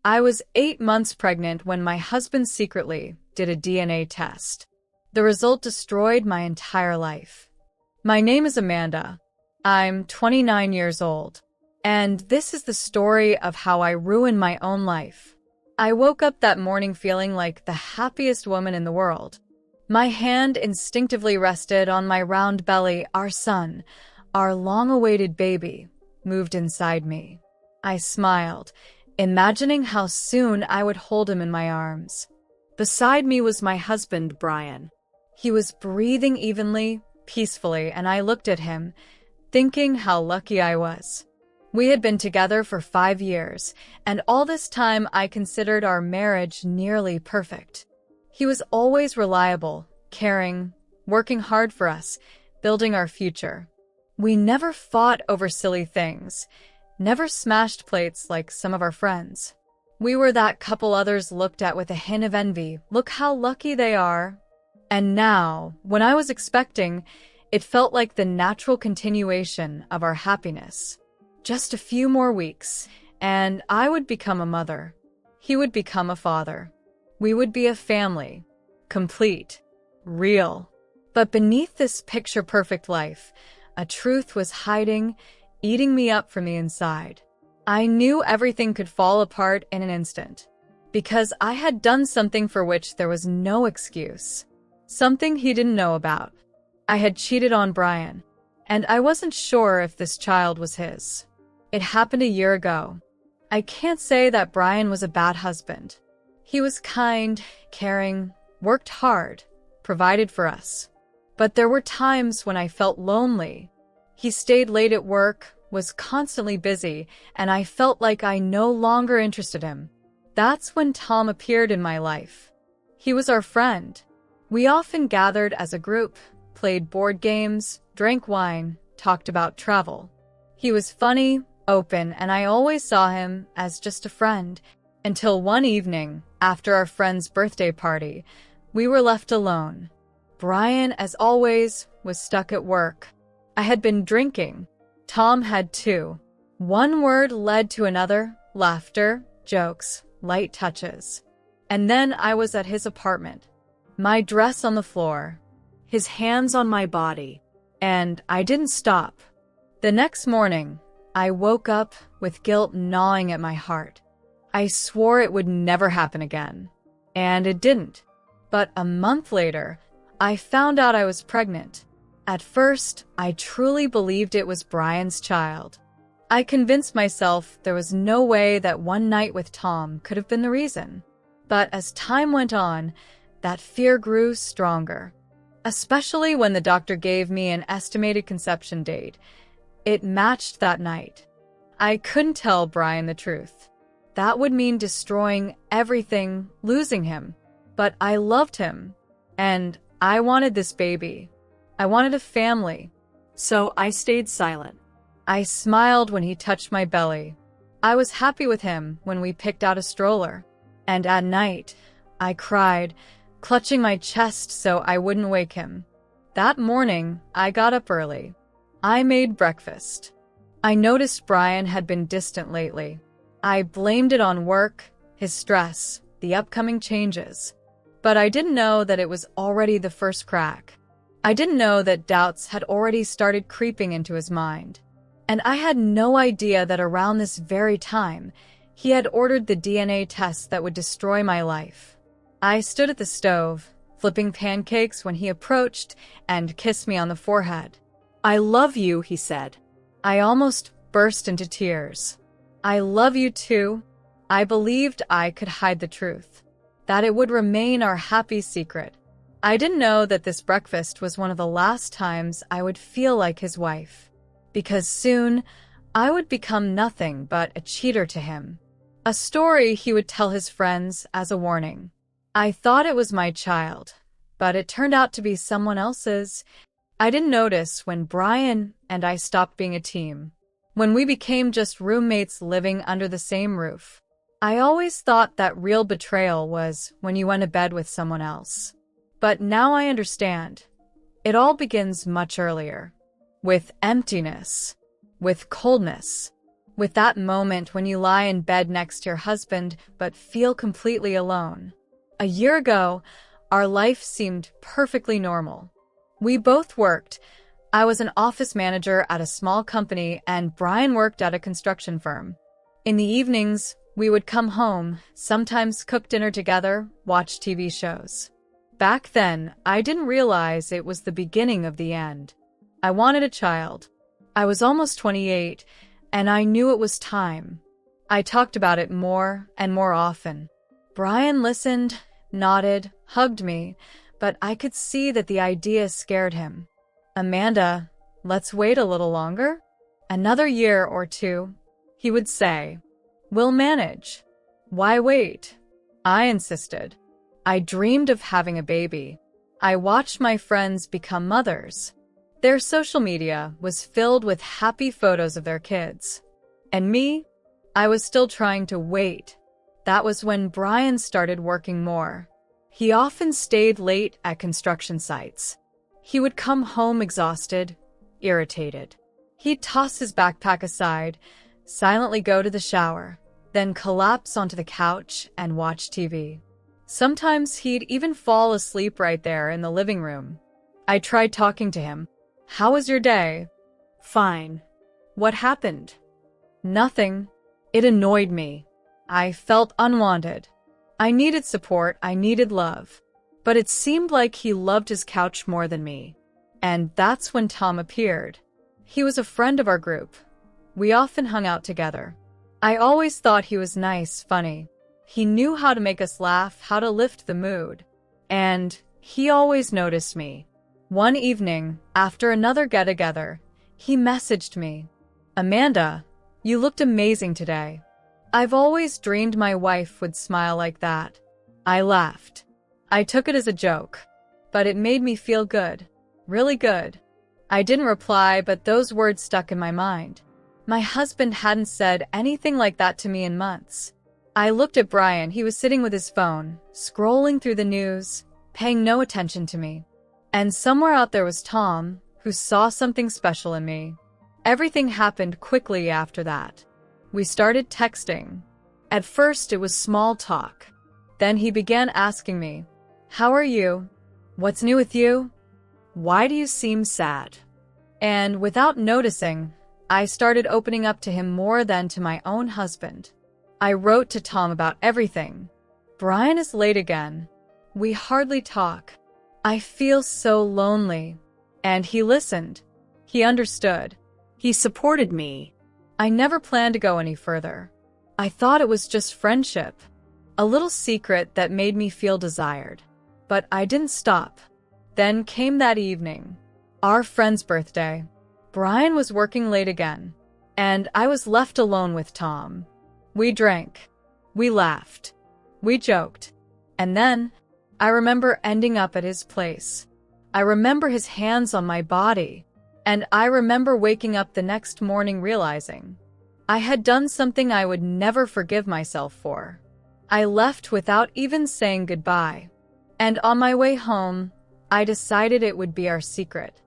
I was 8 months pregnant when my husband secretly did a DNA test. The result destroyed my entire life. My name is Amanda. I'm 29 years old. And this is the story of how I ruined my own life. I woke up that morning feeling like the happiest woman in the world. My hand instinctively rested on my round belly. Our son, our long-awaited baby, moved inside me. I smiled, imagining how soon I would hold him in my arms. Beside me was my husband, Brian. He was breathing evenly, peacefully, and I looked at him, thinking how lucky I was. We had been together for 5 years, and all this time I considered our marriage nearly perfect. He was always reliable, caring, working hard for us, building our future. We never fought over silly things, never smashed plates like some of our friends. We were that couple others looked at with a hint of envy. Look how lucky they are. And now, when I was expecting, it felt like the natural continuation of our happiness. Just a few more weeks, and I would become a mother. He would become a father. We would be a family. Complete. Real. But beneath this picture-perfect life, a truth was hiding, eating me up from the inside. I knew everything could fall apart in an instant, because I had done something for which there was no excuse. Something he didn't know about. I had cheated on Brian, and I wasn't sure if this child was his. It happened a year ago. I can't say that Brian was a bad husband. He was kind, caring, worked hard, provided for us. But there were times when I felt lonely. He stayed late at work, was constantly busy, and I felt like I no longer interested him. That's when Tom appeared in my life. He was our friend. We often gathered as a group, played board games, drank wine, talked about travel. He was funny, open, and I always saw him as just a friend, until one evening, after our friend's birthday party, we were left alone. Brian, as always, was stuck at work. I had been drinking. Tom had too. One word led to another, laughter, jokes, light touches. And then I was at his apartment, my dress on the floor, his hands on my body, and I didn't stop. The next morning, I woke up with guilt gnawing at my heart. I swore it would never happen again. And it didn't. But a month later, I found out I was pregnant. At first, I truly believed it was Brian's child. I convinced myself there was no way that one night with Tom could have been the reason. But as time went on, that fear grew stronger. Especially when the doctor gave me an estimated conception date. It matched that night. I couldn't tell Brian the truth. That would mean destroying everything, losing him. But I loved him. And I wanted this baby. I wanted a family. So I stayed silent. I smiled when he touched my belly. I was happy with him when we picked out a stroller. And at night, I cried, clutching my chest so I wouldn't wake him. That morning, I got up early. I made breakfast. I noticed Brian had been distant lately. I blamed it on work, his stress, the upcoming changes. But I didn't know that it was already the first crack. I didn't know that doubts had already started creeping into his mind. And I had no idea that around this very time, he had ordered the DNA test that would destroy my life. I stood at the stove, flipping pancakes when he approached and kissed me on the forehead. "I love you," he said. I almost burst into tears. "I love you too." I believed I could hide the truth, that it would remain our happy secret. I didn't know that this breakfast was one of the last times I would feel like his wife, because soon I would become nothing but a cheater to him. A story he would tell his friends as a warning. I thought it was my child, but it turned out to be someone else's. I didn't notice when Brian and I stopped being a team, when we became just roommates living under the same roof. I always thought that real betrayal was when you went to bed with someone else. But now I understand. It all begins much earlier. With emptiness. With coldness. With that moment when you lie in bed next to your husband but feel completely alone. A year ago, our life seemed perfectly normal. We both worked. I was an office manager at a small company and Brian worked at a construction firm. In the evenings, we would come home, sometimes cook dinner together, watch TV shows. Back then, I didn't realize it was the beginning of the end. I wanted a child. I was almost 28, and I knew it was time. I talked about it more and more often. Brian listened, nodded, hugged me, but I could see that the idea scared him. "Amanda, let's wait a little longer? Another year or two," he would say. "We'll manage." "Why wait?" I insisted. I dreamed of having a baby. I watched my friends become mothers. Their social media was filled with happy photos of their kids. And me? I was still trying to wait. That was when Brian started working more. He often stayed late at construction sites. He would come home exhausted, irritated. He'd toss his backpack aside, silently go to the shower, then collapse onto the couch and watch TV. Sometimes he'd even fall asleep right there in the living room. I tried talking to him. "How was your day?" "Fine." "What happened?" "Nothing." It annoyed me. I felt unwanted. I needed support, I needed love. But it seemed like he loved his couch more than me. And that's when Tom appeared. He was a friend of our group. We often hung out together. I always thought he was nice, funny. He knew how to make us laugh, how to lift the mood. And he always noticed me. One evening, after another get-together, he messaged me. "Amanda, you looked amazing today." I've always dreamed my wife would smile like that. I laughed. I took it as a joke. But it made me feel good. Really good. I didn't reply, but those words stuck in my mind. My husband hadn't said anything like that to me in months. I looked at Brian. He was sitting with his phone, scrolling through the news, paying no attention to me. And somewhere out there was Tom, who saw something special in me. Everything happened quickly after that. We started texting. At first, it was small talk. Then he began asking me, "How are you? What's new with you? Why do you seem sad?" And without noticing, I started opening up to him more than to my own husband. I wrote to Tom about everything. "Brian is late again. We hardly talk. I feel so lonely." And he listened. He understood. He supported me. I never planned to go any further. I thought it was just friendship. A little secret that made me feel desired. But I didn't stop. Then came that evening. Our friend's birthday. Brian was working late again. And I was left alone with Tom. We drank. We laughed. We joked. And then, I remember ending up at his place. I remember his hands on my body. And I remember waking up the next morning realizing I had done something I would never forgive myself for. I left without even saying goodbye. And on my way home, I decided it would be our secret.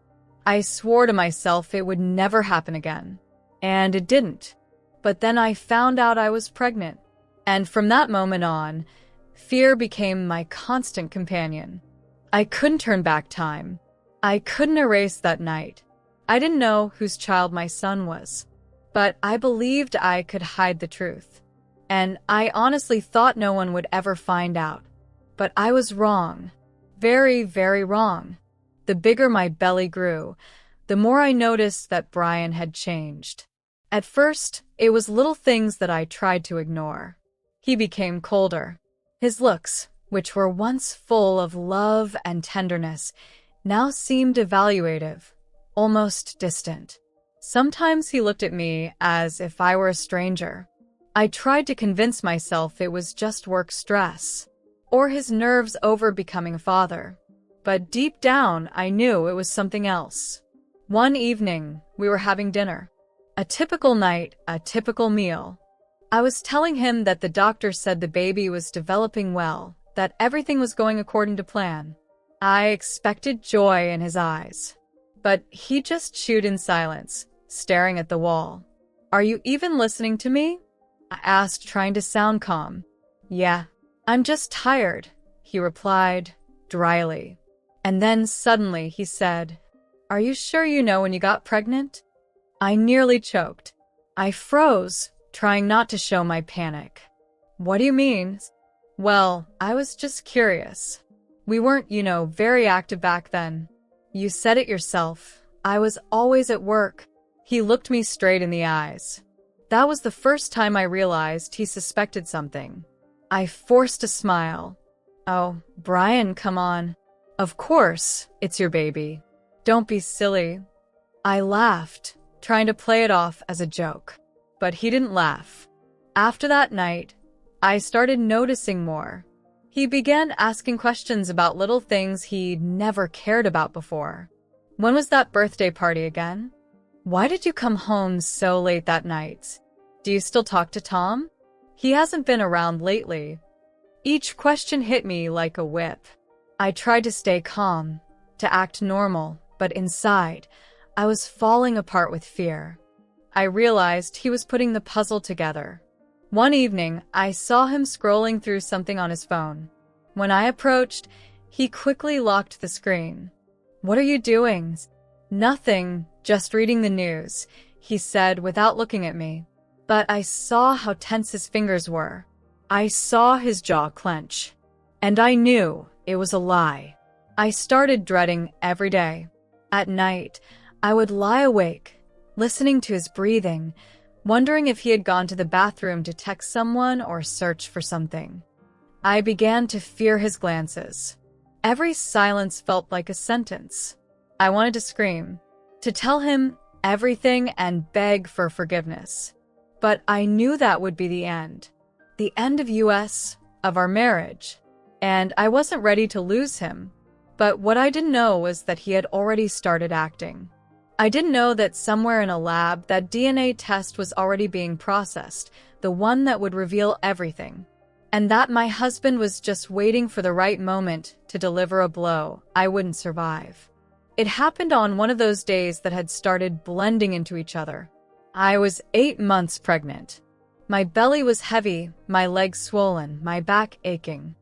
I swore to myself it would never happen again. And it didn't. But then I found out I was pregnant. And from that moment on, fear became my constant companion. I couldn't turn back time. I couldn't erase that night. I didn't know whose child my son was. But I believed I could hide the truth. And I honestly thought no one would ever find out. But I was wrong. Very, very wrong. The bigger my belly grew, the more I noticed that Brian had changed. At first, it was little things that I tried to ignore. He became colder. His looks, which were once full of love and tenderness, now seemed evaluative, almost distant. Sometimes he looked at me as if I were a stranger. I tried to convince myself it was just work stress, or his nerves over becoming a father. But deep down, I knew it was something else. One evening, we were having dinner. A typical night, a typical meal. I was telling him that the doctor said the baby was developing well, that everything was going according to plan. I expected joy in his eyes. But he just chewed in silence, staring at the wall. Are you even listening to me? I asked, trying to sound calm. Yeah, I'm just tired, he replied, dryly. And then suddenly he said, Are you sure you know when you got pregnant? I nearly choked. I froze, trying not to show my panic. What do you mean? Well, I was just curious. We weren't, very active back then. You said it yourself. I was always at work. He looked me straight in the eyes. That was the first time I realized he suspected something. I forced a smile. Oh, Brian, come on. Of course, it's your baby. Don't be silly. I laughed, trying to play it off as a joke. But he didn't laugh. After that night, I started noticing more. He began asking questions about little things he'd never cared about before. When was that birthday party again? Why did you come home so late that night? Do you still talk to Tom? He hasn't been around lately. Each question hit me like a whip. I tried to stay calm, to act normal, but inside, I was falling apart with fear. I realized he was putting the puzzle together. One evening, I saw him scrolling through something on his phone. When I approached, he quickly locked the screen. What are you doing? Nothing, just reading the news, he said without looking at me. But I saw how tense his fingers were. I saw his jaw clench. And I knew it was a lie. I started dreading every day. At night, I would lie awake, listening to his breathing, wondering if he had gone to the bathroom to text someone or search for something. I began to fear his glances. Every silence felt like a sentence. I wanted to scream, to tell him everything and beg for forgiveness. But I knew that would be the end of US, of our marriage. And I wasn't ready to lose him. But what I didn't know was that he had already started acting. I didn't know that somewhere in a lab, that DNA test was already being processed, the one that would reveal everything. And that my husband was just waiting for the right moment to deliver a blow I wouldn't survive. It happened on one of those days that had started blending into each other. I was 8 months pregnant. My belly was heavy, my legs swollen, my back aching.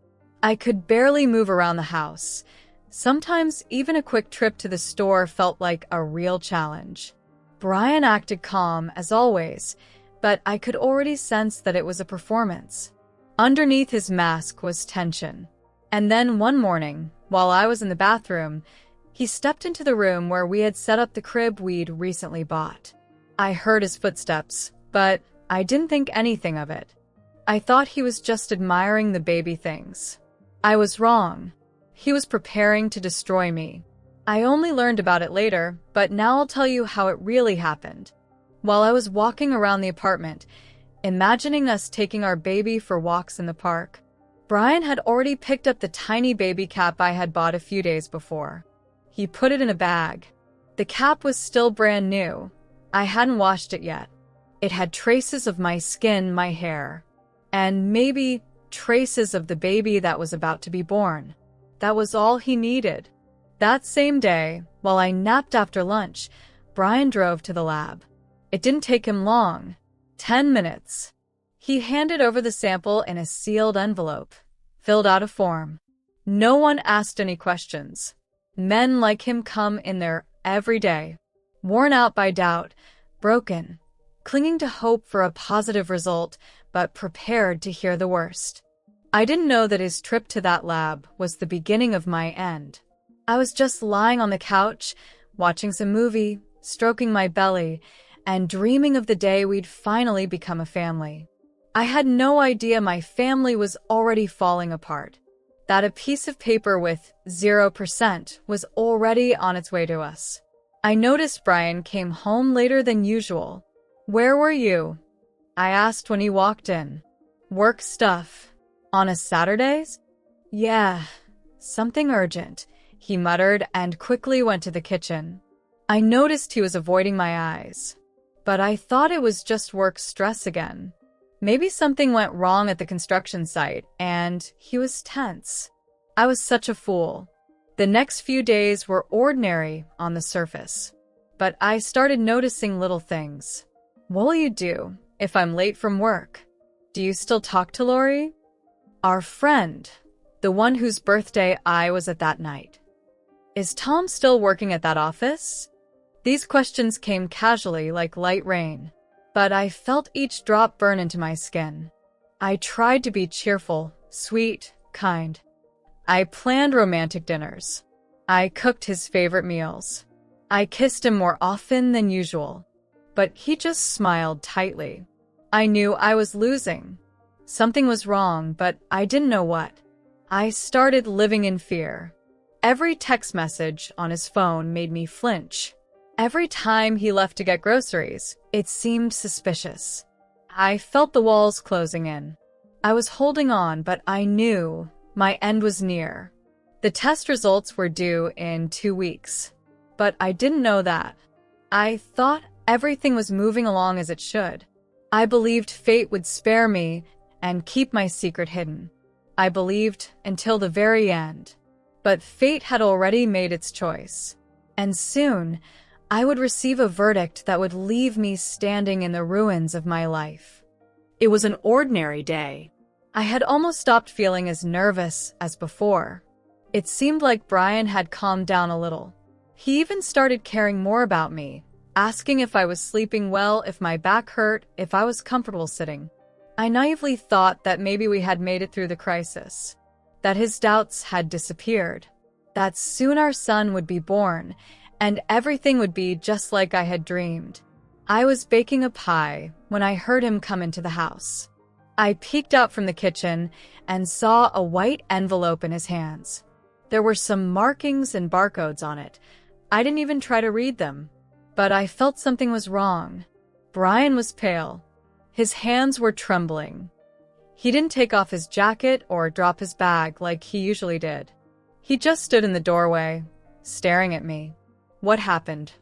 I could barely move around the house. Sometimes even a quick trip to the store felt like a real challenge. Brian acted calm, as always, but I could already sense that it was a performance. Underneath his mask was tension. And then one morning, while I was in the bathroom, he stepped into the room where we had set up the crib we'd recently bought. I heard his footsteps, but I didn't think anything of it. I thought he was just admiring the baby things. I was wrong. He was preparing to destroy me. I only learned about it later, but now I'll tell you how it really happened. While I was walking around the apartment, imagining us taking our baby for walks in the park, Brian had already picked up the tiny baby cap I had bought a few days before. He put it in a bag. The cap was still brand new. I hadn't washed it yet. It had traces of my skin, my hair, and maybe traces of the baby that was about to be born. That was all he needed. That same day, while I napped after lunch, Brian drove to the lab. It didn't take him long. 10 minutes. He handed over the sample in a sealed envelope, filled out a form. No one asked any questions. Men like him come in there every day, worn out by doubt, broken, clinging to hope for a positive result, but prepared to hear the worst. I didn't know that his trip to that lab was the beginning of my end. I was just lying on the couch, watching some movie, stroking my belly, and dreaming of the day we'd finally become a family. I had no idea my family was already falling apart, that a piece of paper with 0% was already on its way to us. I noticed Brian came home later than usual. Where were you? I asked when he walked in. Work stuff. On a Saturdays? Yeah, something urgent, he muttered and quickly went to the kitchen. I noticed he was avoiding my eyes, but I thought it was just work stress again. Maybe something went wrong at the construction site, and he was tense. I was such a fool. The next few days were ordinary on the surface, but I started noticing little things. What will you do if I'm late from work? Do you still talk to Lori? Our friend, the one whose birthday I was at that night. Is Tom still working at that office? These questions came casually like light rain, but I felt each drop burn into my skin. I tried to be cheerful, sweet, kind. I planned romantic dinners. I cooked his favorite meals. I kissed him more often than usual, but he just smiled tightly. I knew I was losing. Something was wrong, but I didn't know what. I started living in fear. Every text message on his phone made me flinch. Every time he left to get groceries, it seemed suspicious. I felt the walls closing in. I was holding on, but I knew my end was near. The test results were due in 2 weeks, but I didn't know that. I thought everything was moving along as it should. I believed fate would spare me and keep my secret hidden. I believed until the very end. But fate had already made its choice. And soon, I would receive a verdict that would leave me standing in the ruins of my life. It was an ordinary day. I had almost stopped feeling as nervous as before. It seemed like Brian had calmed down a little. He even started caring more about me, asking if I was sleeping well, if my back hurt, if I was comfortable sitting. I naively thought that maybe we had made it through the crisis, that his doubts had disappeared, that soon our son would be born, and everything would be just like I had dreamed. I was baking a pie when I heard him come into the house. I peeked out from the kitchen and saw a white envelope in his hands. There were some markings and barcodes on it. I didn't even try to read them, but I felt something was wrong. Brian was pale. His hands were trembling. He didn't take off his jacket or drop his bag like he usually did. He just stood in the doorway, staring at me. What happened?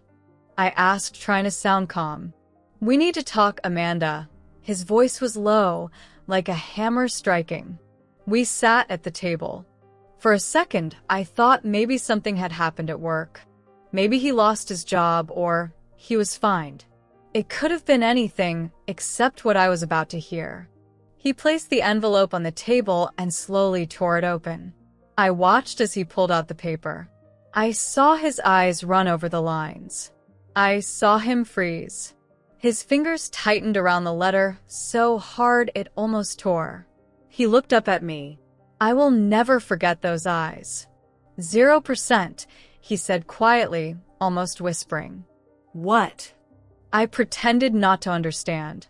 I asked, trying to sound calm. We need to talk, Amanda. His voice was low, like a hammer striking. We sat at the table. For a second, I thought maybe something had happened at work. Maybe he lost his job or he was fined. It could have been anything except what I was about to hear. He placed the envelope on the table and slowly tore it open. I watched as he pulled out the paper. I saw his eyes run over the lines. I saw him freeze. His fingers tightened around the letter so hard it almost tore. He looked up at me. I will never forget those eyes. 0%, he said quietly, almost whispering. What? I pretended not to understand.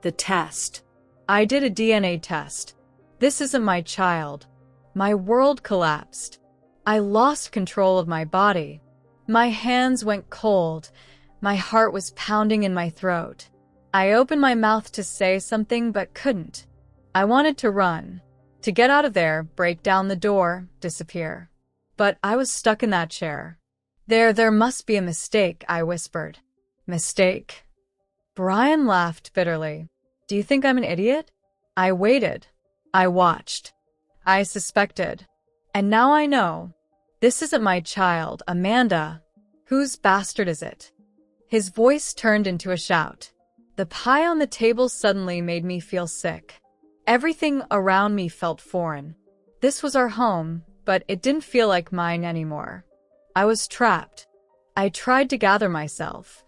The test. I did a DNA test. This isn't my child. My world collapsed. I lost control of my body. My hands went cold. My heart was pounding in my throat. I opened my mouth to say something but couldn't. I wanted to run, to get out of there, break down the door, disappear. But I was stuck in that chair. There must be a mistake, I whispered. Mistake? Brian laughed bitterly. Do you think I'm an idiot? I waited. I watched. I suspected. And now I know. This isn't my child, Amanda. Whose bastard is it? His voice turned into a shout. The pie on the table suddenly made me feel sick. Everything around me felt foreign. This was our home, but it didn't feel like mine anymore. I was trapped. I tried to gather myself.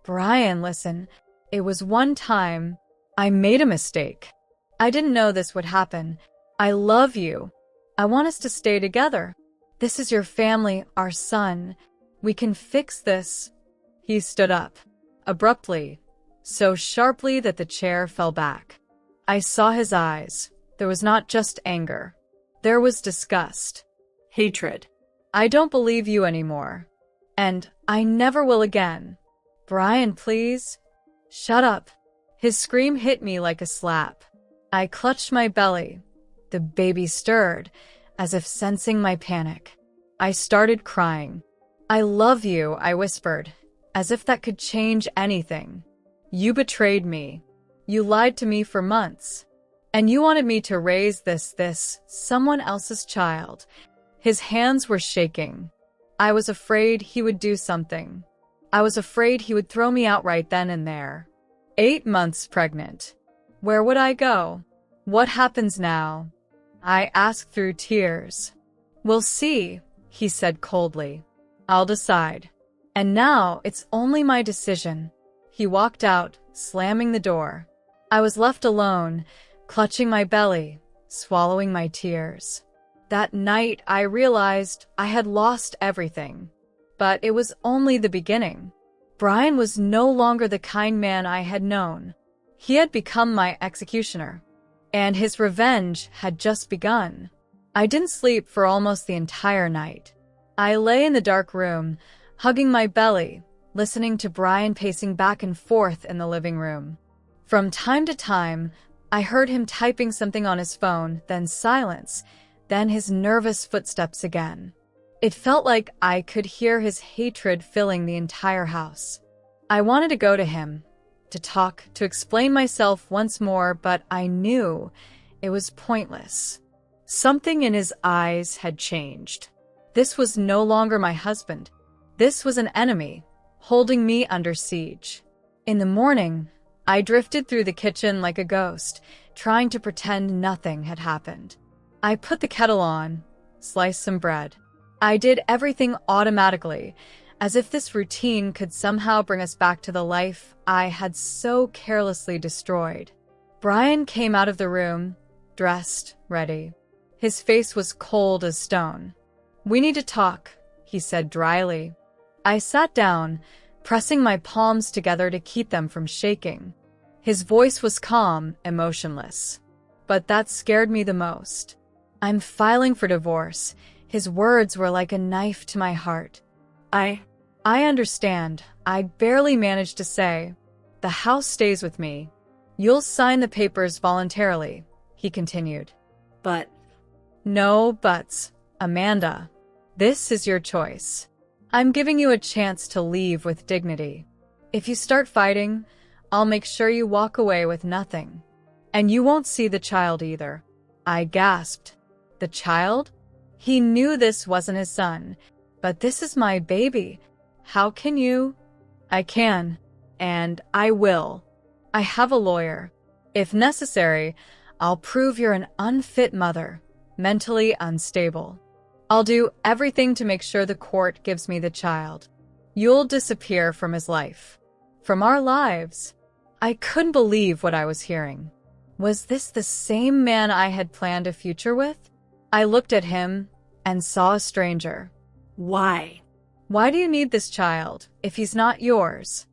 Brian, listen. It was one time. I made a mistake. I didn't know this would happen. I love you. I want us to stay together. This is your family, our son. We can fix this. He stood up, abruptly, so sharply that the chair fell back. I saw his eyes. There was not just anger. There was disgust. Hatred. I don't believe you anymore. And I never will again. Brian, please. Shut up. His scream hit me like a slap. I clutched my belly. The baby stirred, as if sensing my panic. I started crying. I love you, I whispered, as if that could change anything. You betrayed me. You lied to me for months. And you wanted me to raise this someone else's child. His hands were shaking. I was afraid he would do something. I was afraid he would throw me out right then and there. 8 months pregnant. Where would I go? What happens now? I asked through tears. We'll see, he said coldly. I'll decide. And now it's only my decision. He walked out, slamming the door. I was left alone, clutching my belly, swallowing my tears. That night, I realized I had lost everything. But it was only the beginning. Brian was no longer the kind man I had known. He had become my executioner, and his revenge had just begun. I didn't sleep for almost the entire night. I lay in the dark room, hugging my belly, listening to Brian pacing back and forth in the living room. From time to time, I heard him typing something on his phone, then silence, then his nervous footsteps again. It felt like I could hear his hatred filling the entire house. I wanted to go to him, to talk, to explain myself once more, but I knew it was pointless. Something in his eyes had changed. This was no longer my husband. This was an enemy, holding me under siege. In the morning, I drifted through the kitchen like a ghost, trying to pretend nothing had happened. I put the kettle on, sliced some bread. I did everything automatically, as if this routine could somehow bring us back to the life I had so carelessly destroyed. Brian came out of the room, dressed, ready. His face was cold as stone. "We need to talk," he said dryly. I sat down, pressing my palms together to keep them from shaking. His voice was calm, emotionless. But that scared me the most. "I'm filing for divorce." His words were like a knife to my heart. I understand," I barely managed to say. "The house stays with me. You'll sign the papers voluntarily," he continued. But... No buts, Amanda. This is your choice. I'm giving you a chance to leave with dignity. If you start fighting, I'll make sure you walk away with nothing. And you won't see the child either." I gasped. The child? He knew this wasn't his son. "But this is my baby. How can you?" "I can. And I will. I have a lawyer. If necessary, I'll prove you're an unfit mother, mentally unstable. I'll do everything to make sure the court gives me the child. You'll disappear from his life. From our lives." I couldn't believe what I was hearing. Was this the same man I had planned a future with? I looked at him and saw a stranger. Why? "Why do you need this child if he's not yours?"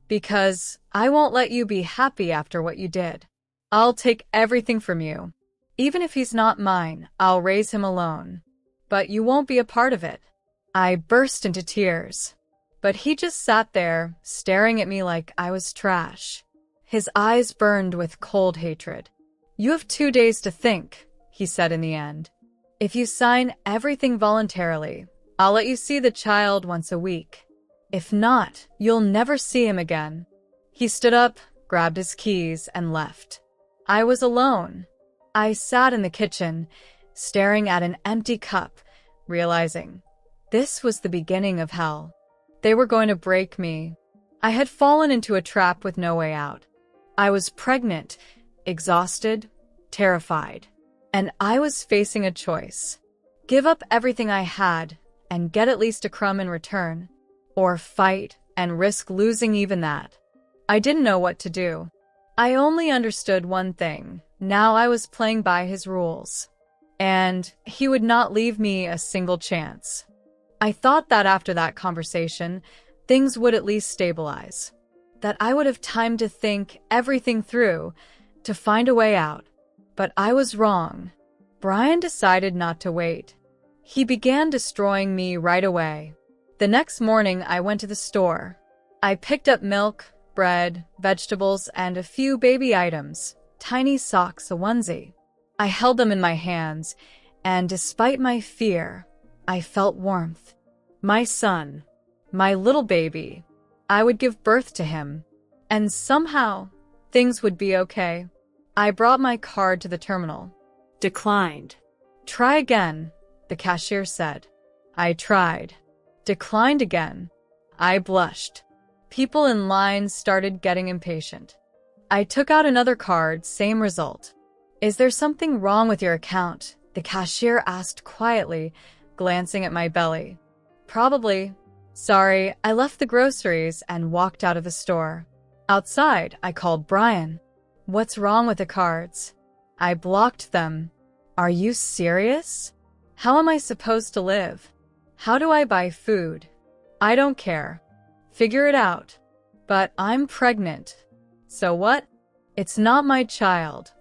"Because I won't let you be happy after what you did. I'll take everything from you. Even if he's not mine, I'll raise him alone. But you won't be a part of it." I burst into tears. But he just sat there, staring at me like I was trash. His eyes burned with cold hatred. "You have 2 days to think," he said in the end. "If you sign everything voluntarily, I'll let you see the child once a week. If not, you'll never see him again." He stood up, grabbed his keys, and left. I was alone. I sat in the kitchen, staring at an empty cup, realizing this was the beginning of hell. They were going to break me. I had fallen into a trap with no way out. I was pregnant, exhausted, terrified. And I was facing a choice. Give up everything I had and get at least a crumb in return, or fight and risk losing even that. I didn't know what to do. I only understood one thing. Now I was playing by his rules. And he would not leave me a single chance. I thought that after that conversation, things would at least stabilize. That I would have time to think everything through, to find a way out. But I was wrong. Brian decided not to wait. He began destroying me right away. The next morning, I went to the store. I picked up milk, bread, vegetables, and a few baby items, tiny socks, a onesie. I held them in my hands, and despite my fear, I felt warmth. My son, my little baby. I would give birth to him, and somehow things would be okay. I brought my card to the terminal. Declined. "Try again," the cashier said. I tried. Declined again. I blushed. People in line started getting impatient. I took out another card, same result. Is there something wrong with your account? The cashier asked quietly, glancing at my belly. Probably. Sorry, I left the groceries and walked out of the store. Outside, I called Brian. What's wrong with the cards? I blocked them. Are you serious? How am I supposed to live? How do I buy food? I don't care. Figure it out. But I'm pregnant. So what? It's not my child.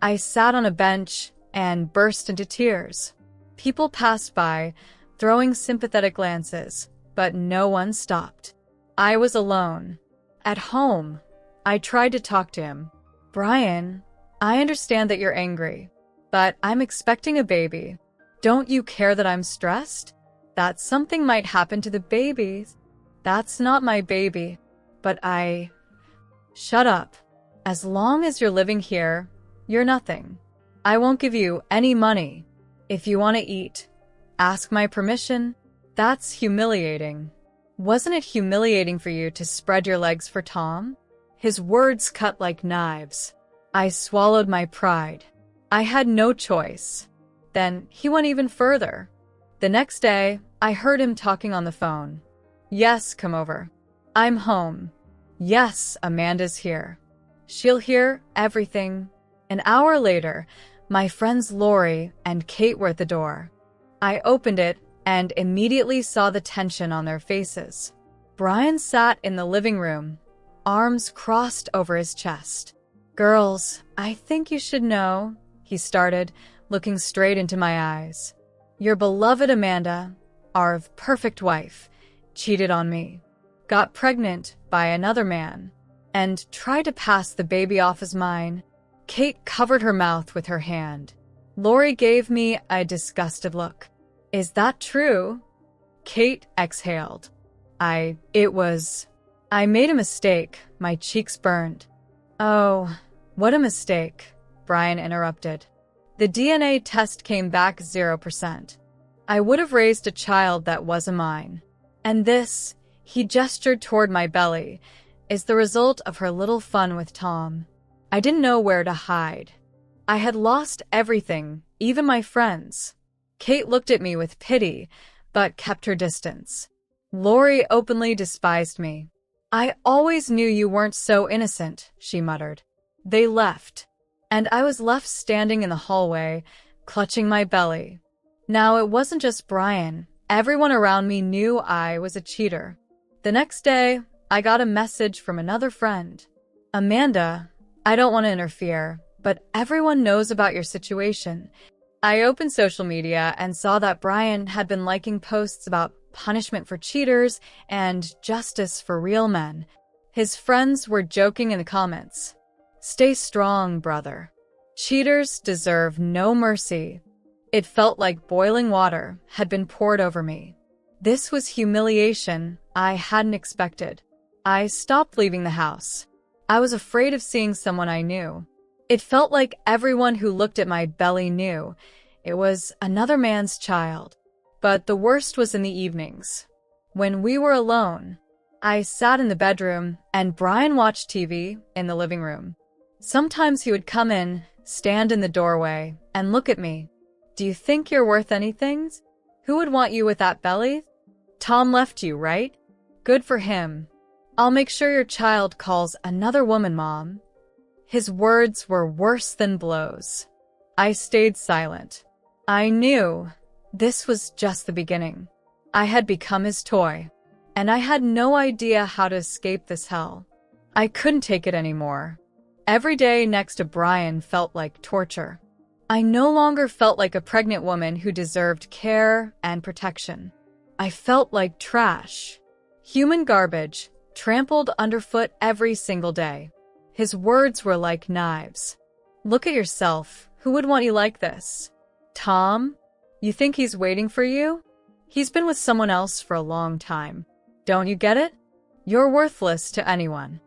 I sat on a bench and burst into tears. People passed by, throwing sympathetic glances, but no one stopped. I was alone. At home. I tried to talk to him. Brian, I understand that you're angry, but I'm expecting a baby. Don't you care that I'm stressed? That something might happen to the baby. That's not my baby. But Shut up. As long as you're living here, you're nothing. I won't give you any money. If you want to eat, ask my permission. That's humiliating. Wasn't it humiliating for you to spread your legs for Tom? His words cut like knives. I swallowed my pride. I had no choice. Then he went even further. The next day, I heard him talking on the phone. Yes, come over. I'm home. Yes, Amanda's here. She'll hear everything. An hour later, my friends Lori and Kate were at the door. I opened it and immediately saw the tension on their faces. Brian sat in the living room, arms crossed over his chest. Girls, I think you should know, he started, looking straight into my eyes. Your beloved Amanda, our perfect wife, cheated on me, got pregnant by another man, and tried to pass the baby off as mine. Kate covered her mouth with her hand. Lori gave me a disgusted look. Is that true? Kate exhaled. I made a mistake. My cheeks burned. Oh, what a mistake, Brian interrupted. The DNA test came back 0%. I would have raised a child that wasn't mine. And this, he gestured toward my belly, is the result of her little fun with Tom. I didn't know where to hide. I had lost everything, even my friends. Kate looked at me with pity, but kept her distance. Lori openly despised me. I always knew you weren't so innocent, she muttered. They left, and I was left standing in the hallway, clutching my belly. Now, it wasn't just Brian. Everyone around me knew I was a cheater. The next day, I got a message from another friend. Amanda, I don't want to interfere, but everyone knows about your situation. I opened social media and saw that Brian had been liking posts about punishment for cheaters and justice for real men. His friends were joking in the comments. Stay strong, brother. Cheaters deserve no mercy. It felt like boiling water had been poured over me. This was humiliation I hadn't expected. I stopped leaving the house. I was afraid of seeing someone I knew. It felt like everyone who looked at my belly knew it was another man's child. But the worst was in the evenings. When we were alone, I sat in the bedroom and Brian watched TV in the living room. Sometimes he would come in, stand in the doorway, and look at me. Do you think you're worth anything? Who would want you with that belly? Tom left you, right? Good for him. I'll make sure your child calls another woman mom. His words were worse than blows. I stayed silent. I knew this was just the beginning. I had become his toy, and I had no idea how to escape this hell. I couldn't take it anymore. Every day next to Brian felt like torture. I no longer felt like a pregnant woman who deserved care and protection. I felt like trash. Human garbage, trampled underfoot every single day. His words were like knives. Look at yourself. Who would want you like this? Tom? You think he's waiting for you? He's been with someone else for a long time. Don't you get it? You're worthless to anyone.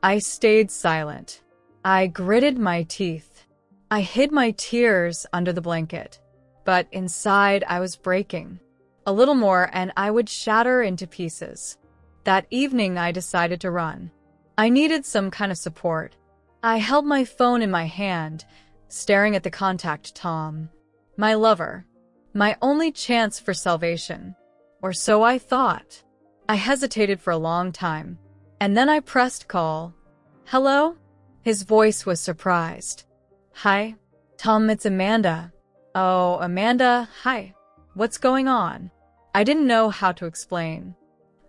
I stayed silent. I gritted my teeth. I hid my tears under the blanket. But inside, I was breaking. A little more and I would shatter into pieces. That evening, I decided to run. I needed some kind of support. I held my phone in my hand, staring at the contact Tom. My lover. My only chance for salvation. Or so I thought. I hesitated for a long time, and then I pressed call. Hello? His voice was surprised. Hi? Tom, it's Amanda. Oh, Amanda, hi. What's going on? I didn't know how to explain.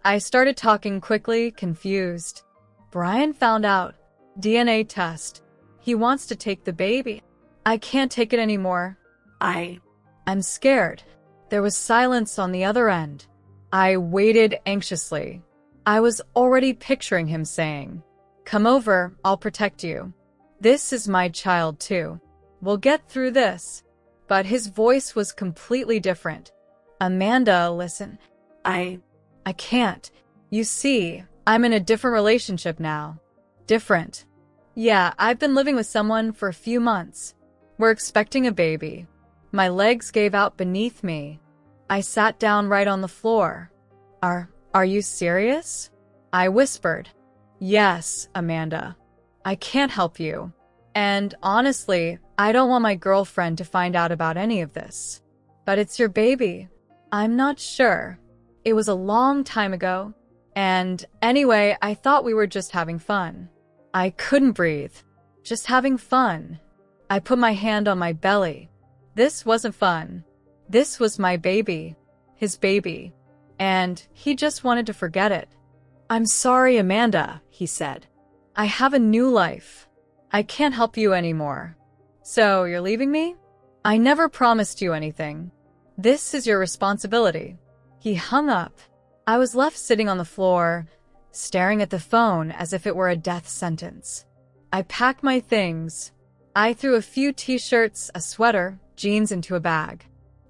I started talking quickly, confused. Brian found out. DNA test. He wants to take the baby. I can't take it anymore. I'm scared. There was silence on the other end. I waited anxiously. I was already picturing him saying, "Come over, I'll protect you. This is my child too. We'll get through this." But his voice was completely different. Amanda, listen. I can't. You see, I'm in a different relationship now. Different. Yeah, I've been living with someone for a few months. We're expecting a baby. My legs gave out beneath me. I sat down right on the floor. Are you serious? I whispered. Yes, Amanda. I can't help you. And honestly, I don't want my girlfriend to find out about any of this. But it's your baby. I'm not sure. It was a long time ago. And anyway, I thought we were just having fun. I couldn't breathe. Just having fun. I put my hand on my belly. This wasn't fun. This was my baby. His baby. And he just wanted to forget it. I'm sorry, Amanda, he said. I have a new life. I can't help you anymore. So, you're leaving me? I never promised you anything. This is your responsibility. He hung up. I was left sitting on the floor, staring at the phone as if it were a death sentence. I packed my things. I threw a few t-shirts, a sweater, jeans into a bag.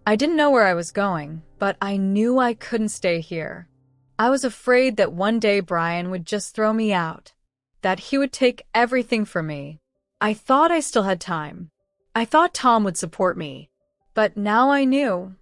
I didn't know where I was going, but I knew I couldn't stay here. I was afraid that one day Brian would just throw me out, that he would take everything from me. I thought I still had time. I thought Tom would support me. But now I knew.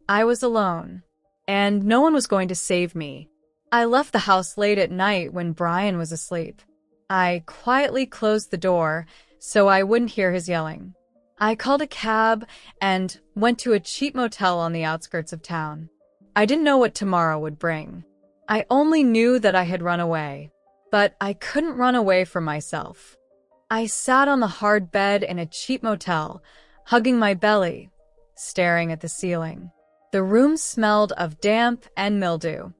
I was alone, and no one was going to save me. I left the house late at night when Brian was asleep. I quietly closed the door so I wouldn't hear his yelling. I called a cab and went to a cheap motel on the outskirts of town. I didn't know what tomorrow would bring. I only knew that I had run away, but I couldn't run away from myself. I sat on the hard bed in a cheap motel, hugging my belly, staring at the ceiling. The room smelled of damp and mildew.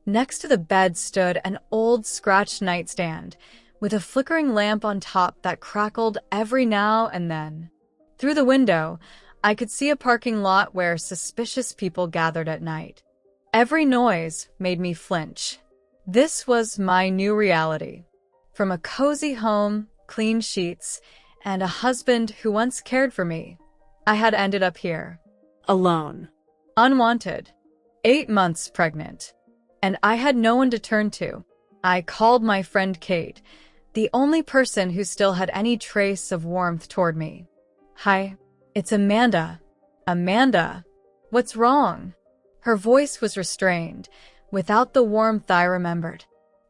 Next to the bed stood an old scratched nightstand with a flickering lamp on top that crackled every now and then. Through the window, I could see a parking lot where suspicious people gathered at night. Every noise made me flinch. This was my new reality. From a cozy home, clean sheets, and a husband who once cared for me, I had ended up here. Alone. Unwanted. 8 months pregnant. And I had no one to turn to. I called my friend Kate, the only person who still had any trace of warmth toward me. Hi, it's Amanda. Amanda, what's wrong? Her voice was restrained, without the warmth I remembered.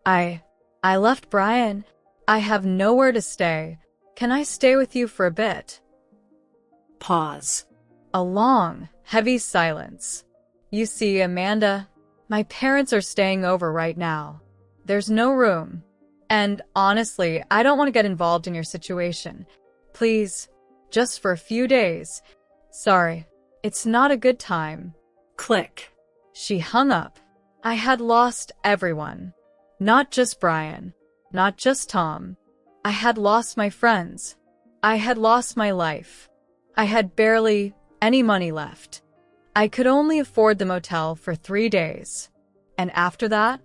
I left Brian. I have nowhere to stay. Can I stay with you for a bit? Pause. A long, heavy silence. You see, Amanda, my parents are staying over right now. There's no room. And honestly, I don't want to get involved in your situation. Please, just for a few days. Sorry, it's not a good time. Click. She hung up. I had lost everyone. Not just Brian. Not just Tom. I had lost my friends. I had lost my life. I had barely any money left. I could only afford the motel for 3 days. And after that,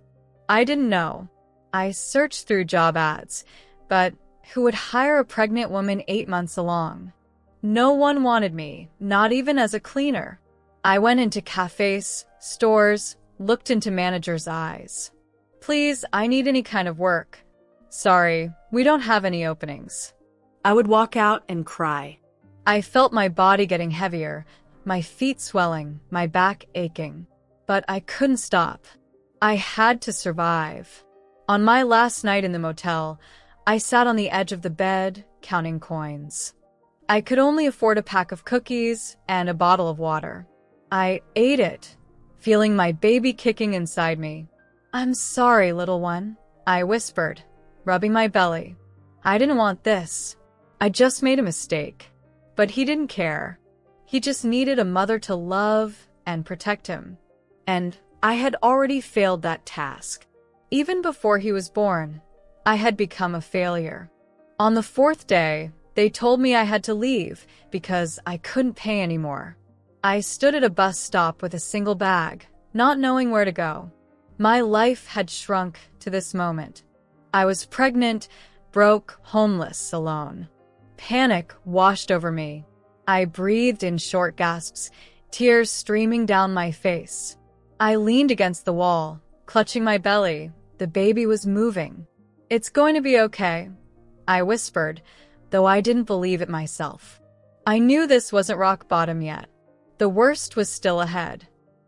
I didn't know. I searched through job ads, but who would hire a pregnant woman 8 months along? No one wanted me, not even as a cleaner. I went into cafes, stores, looked into managers' eyes. Please, I need any kind of work. Sorry, we don't have any openings. I would walk out and cry. I felt my body getting heavier, my feet swelling, my back aching. But I couldn't stop. I had to survive. On my last night in the motel, I sat on the edge of the bed, counting coins. I could only afford a pack of cookies and a bottle of water. I ate it, feeling my baby kicking inside me. "I'm sorry, little one," I whispered, rubbing my belly. "I didn't want this. I just made a mistake." But he didn't care. He just needed a mother to love and protect him. And I had already failed that task. Even before he was born, I had become a failure. On the fourth day, they told me I had to leave because I couldn't pay anymore. I stood at a bus stop with a single bag, not knowing where to go. My life had shrunk to this moment. I was pregnant, broke, homeless, alone. Panic washed over me. I breathed in short gasps, tears streaming down my face. I leaned against the wall, clutching my belly. The baby was moving. "It's going to be okay," I whispered, though I didn't believe it myself. I knew this wasn't rock bottom yet. The worst was still ahead.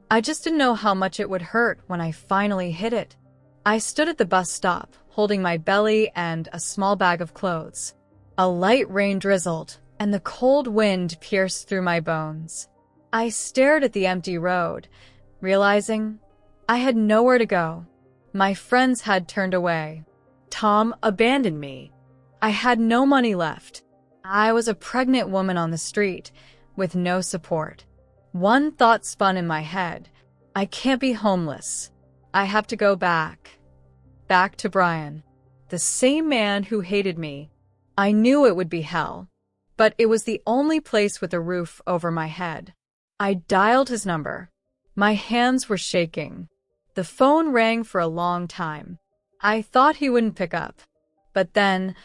I just didn't know how much it would hurt when I finally hit it. I stood at the bus stop, holding my belly and a small bag of clothes. A light rain drizzled, and the cold wind pierced through my bones. I stared at the empty road, realizing I had nowhere to go. My friends had turned away. Tom abandoned me. I had no money left. I was a pregnant woman on the street, with no support. One thought spun in my head. I can't be homeless. I have to go back. Back to Brian. The same man who hated me. I knew it would be hell, but it was the only place with a roof over my head. I dialed his number. My hands were shaking. The phone rang for a long time. I thought he wouldn't pick up, but then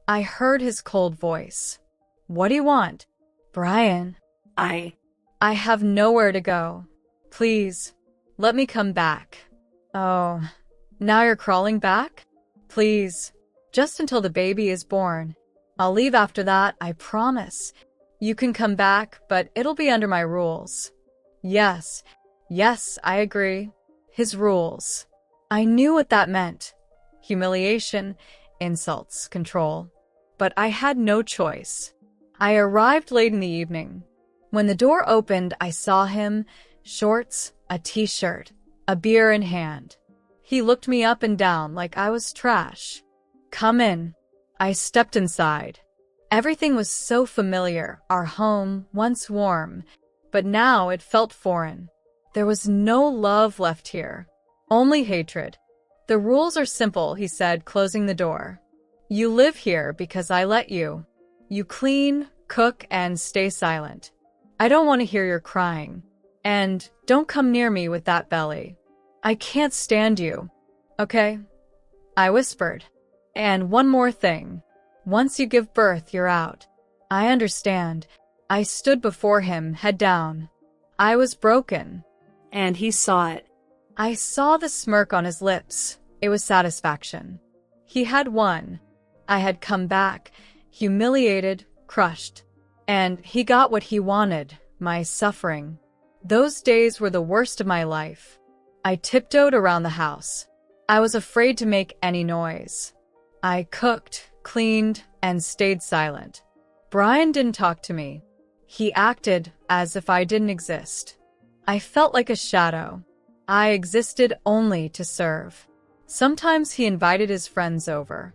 I heard his cold voice. "What do you want?" "Brian, I have nowhere to go. Please, let me come back." "Oh, now you're crawling back?" "Please, just until the baby is born. I'll leave after that, I promise. You can come back, but it'll be under my rules." Yes, I agree. His rules. I knew what that meant. Humiliation, insults, control. But I had no choice. I arrived late in the evening. When the door opened, I saw him, shorts, a t-shirt, a beer in hand. He looked me up and down like I was trash. "Come in." I stepped inside. Everything was so familiar, our home, once warm, but now it felt foreign. There was no love left here, only hatred. "The rules are simple," he said, closing the door. "You live here because I let you. You clean, cook, and stay silent. I don't want to hear your crying. And don't come near me with that belly. I can't stand you." "Okay," I whispered. "And one more thing. Once you give birth, you're out." "I understand." I stood before him, head down. I was broken. And he saw it. I saw the smirk on his lips. It was satisfaction. He had won. I had come back, humiliated, crushed. And he got what he wanted, my suffering. Those days were the worst of my life. I tiptoed around the house. I was afraid to make any noise. I cooked, cleaned, and stayed silent. Brian didn't talk to me. He acted as if I didn't exist. I felt like a shadow. I existed only to serve. Sometimes he invited his friends over.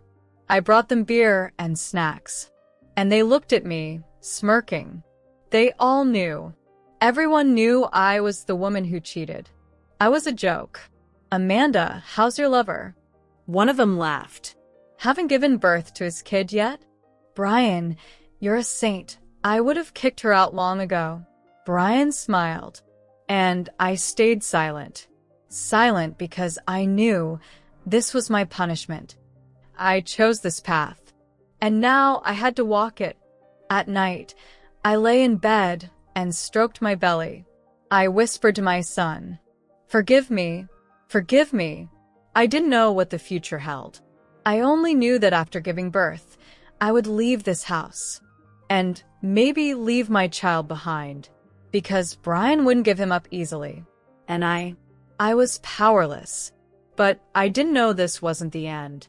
I brought them beer and snacks. And they looked at me, smirking. They all knew. Everyone knew I was the woman who cheated. I was a joke. "Amanda, how's your lover?" One of them laughed. "Haven't given birth to his kid yet?" "Brian, you're a saint. I would have kicked her out long ago." Brian smiled. And I stayed silent. Silent because I knew this was my punishment. I chose this path. And now I had to walk it. At night, I lay in bed and stroked my belly. I whispered to my son, "Forgive me. Forgive me." I didn't know what the future held. I only knew that after giving birth, I would leave this house. And maybe leave my child behind. Because Brian wouldn't give him up easily. And I was powerless. But I didn't know this wasn't the end.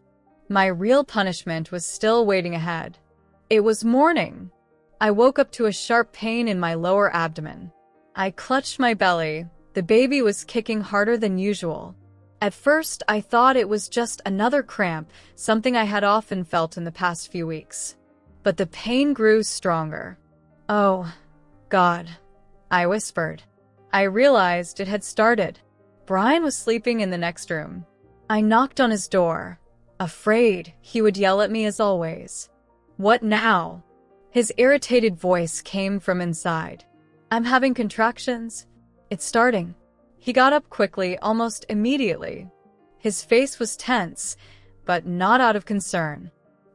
My real punishment was still waiting ahead. It was morning. I woke up to a sharp pain in my lower abdomen. I clutched my belly. The baby was kicking harder than usual. At first, I thought it was just another cramp, something I had often felt in the past few weeks. But the pain grew stronger. "Oh, God," I whispered. I realized it had started. Brian was sleeping in the next room. I knocked on his door, afraid he would yell at me as always. "What now?" His irritated voice came from inside. "I'm having contractions. It's starting." He got up quickly, almost immediately. His face was tense, but not out of concern.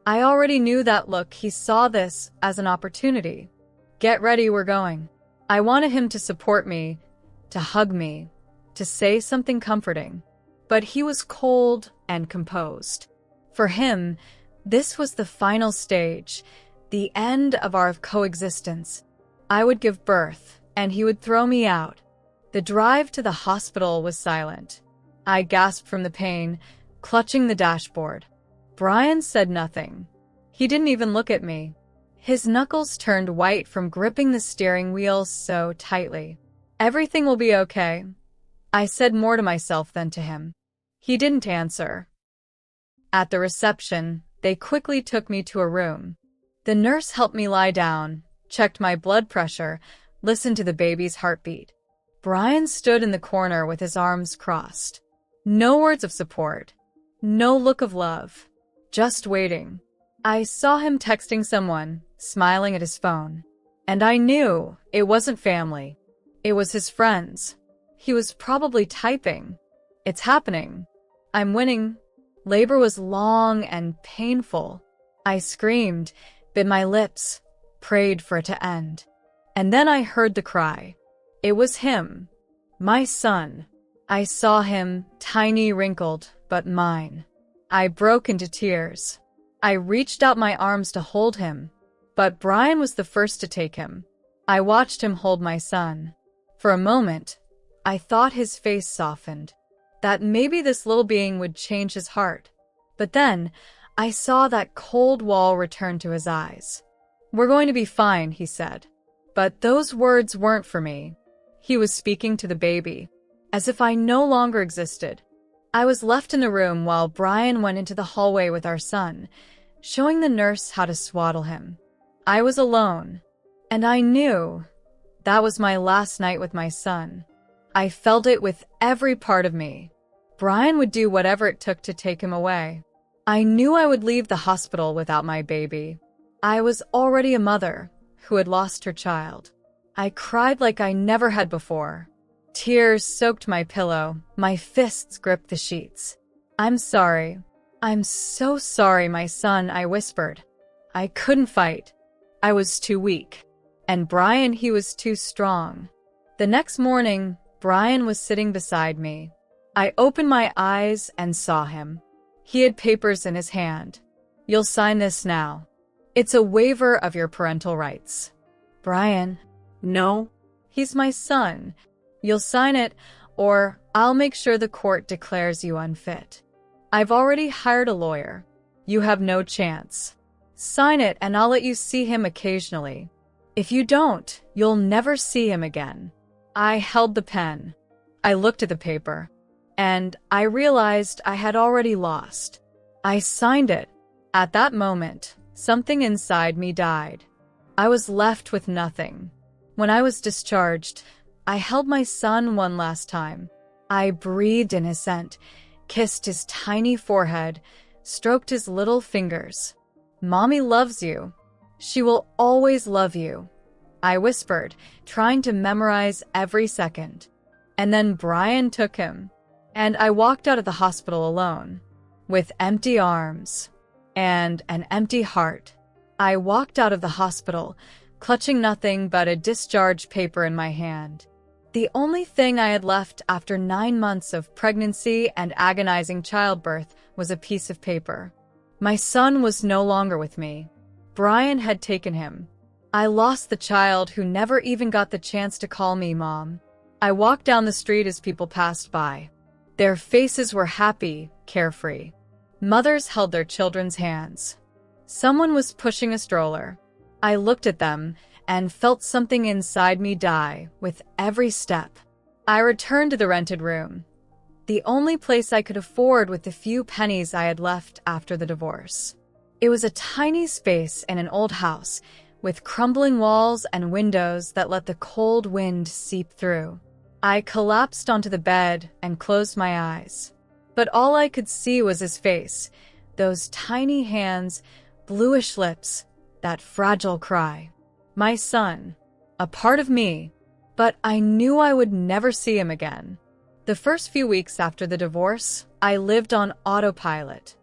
I already knew that look. He saw this as an opportunity. "Get ready, we're going." I wanted him to support me, to hug me, to say something comforting. But he was cold and composed. For him, this was the final stage, the end of our coexistence. I would give birth, and he would throw me out. The drive to the hospital was silent. I gasped from the pain, clutching the dashboard. Brian said nothing. He didn't even look at me. His knuckles turned white from gripping the steering wheel so tightly. "Everything will be okay," I said more to myself than to him. He didn't answer. At the reception, they quickly took me to a room. The nurse helped me lie down, checked my blood pressure, listened to the baby's heartbeat. Brian stood in the corner with his arms crossed. No words of support. No look of love. Just waiting. I saw him texting someone, smiling at his phone. And I knew it wasn't family. It was his friends. He was probably typing. "It's happening. I'm winning." Labor was long and painful. I screamed, bit my lips, prayed for it to end. And then I heard the cry. It was him. My son. I saw him, tiny, wrinkled, but mine. I broke into tears. I reached out my arms to hold him, but Brian was the first to take him. I watched him hold my son. For a moment, I thought his face softened, that maybe this little being would change his heart. But then, I saw that cold wall return to his eyes. "We're going to be fine," he said. But those words weren't for me. He was speaking to the baby, as if I no longer existed. I was left in the room while Brian went into the hallway with our son, showing the nurse how to swaddle him. I was alone, and I knew that was my last night with my son. I felt it with every part of me. Brian would do whatever it took to take him away. I knew I would leave the hospital without my baby. I was already a mother who had lost her child. I cried like I never had before. Tears soaked my pillow. My fists gripped the sheets. "I'm sorry. I'm so sorry, my son," I whispered. I couldn't fight. I was too weak. And Brian, he was too strong. The next morning, Brian was sitting beside me. I opened my eyes and saw him. He had papers in his hand. "You'll sign this now. It's a waiver of your parental rights." "Brian." No. "He's my son. You'll sign it, or I'll make sure the court declares you unfit. I've already hired a lawyer. You have no chance. Sign it and I'll let you see him occasionally. If you don't, you'll never see him again." I held the pen. I looked at the paper, and I realized I had already lost. I signed it. At that moment, something inside me died. I was left with nothing. When I was discharged, I held my son one last time. I breathed in his scent, kissed his tiny forehead, stroked his little fingers. "Mommy loves you. She will always love you," I whispered, trying to memorize every second. And then Brian took him, and I walked out of the hospital alone, with empty arms and an empty heart. I walked out of the hospital, clutching nothing but a discharge paper in my hand. The only thing I had left after 9 months of pregnancy and agonizing childbirth was a piece of paper. My son was no longer with me. Brian had taken him. I lost the child who never even got the chance to call me mom. I walked down the street as people passed by. Their faces were happy, carefree. Mothers held their children's hands. Someone was pushing a stroller. I looked at them and felt something inside me die with every step. I returned to the rented room, the only place I could afford with the few pennies I had left after the divorce. It was a tiny space in an old house, with crumbling walls and windows that let the cold wind seep through. I collapsed onto the bed and closed my eyes. But all I could see was his face, those tiny hands, bluish lips, that fragile cry. My son, a part of me, but I knew I would never see him again. The first few weeks after the divorce, I lived on autopilot.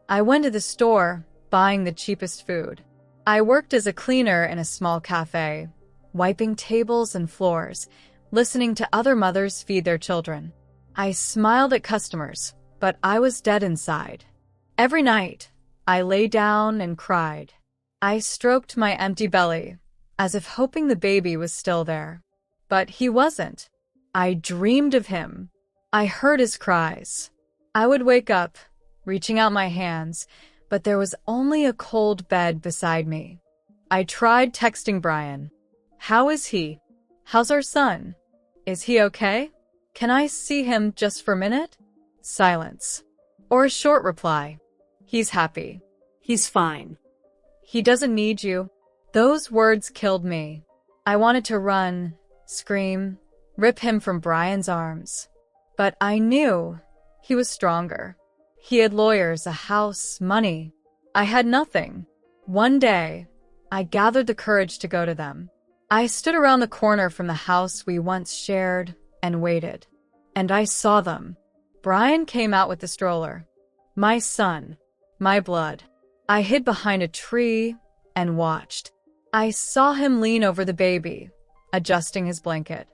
I went to the store, buying the cheapest food. I worked as a cleaner in a small cafe, wiping tables and floors, listening to other mothers feed their children. I smiled at customers, but I was dead inside. Every night, I lay down and cried. I stroked my empty belly, as if hoping the baby was still there. But he wasn't. I dreamed of him. I heard his cries. I would wake up, reaching out my hands, but there was only a cold bed beside me. I tried texting Brian. How is he? How's our son? Is he okay? Can I see him just for a minute? Silence. Or a short reply. He's happy. He's fine. He doesn't need you. Those words killed me. I wanted to run, scream, rip him from Brian's arms. But I knew he was stronger. He had lawyers, a house, money. I had nothing. One day, I gathered the courage to go to them. I stood around the corner from the house we once shared and waited. And I saw them. Brian came out with the stroller. My son. My blood. I hid behind a tree and watched. I saw him lean over the baby, adjusting his blanket.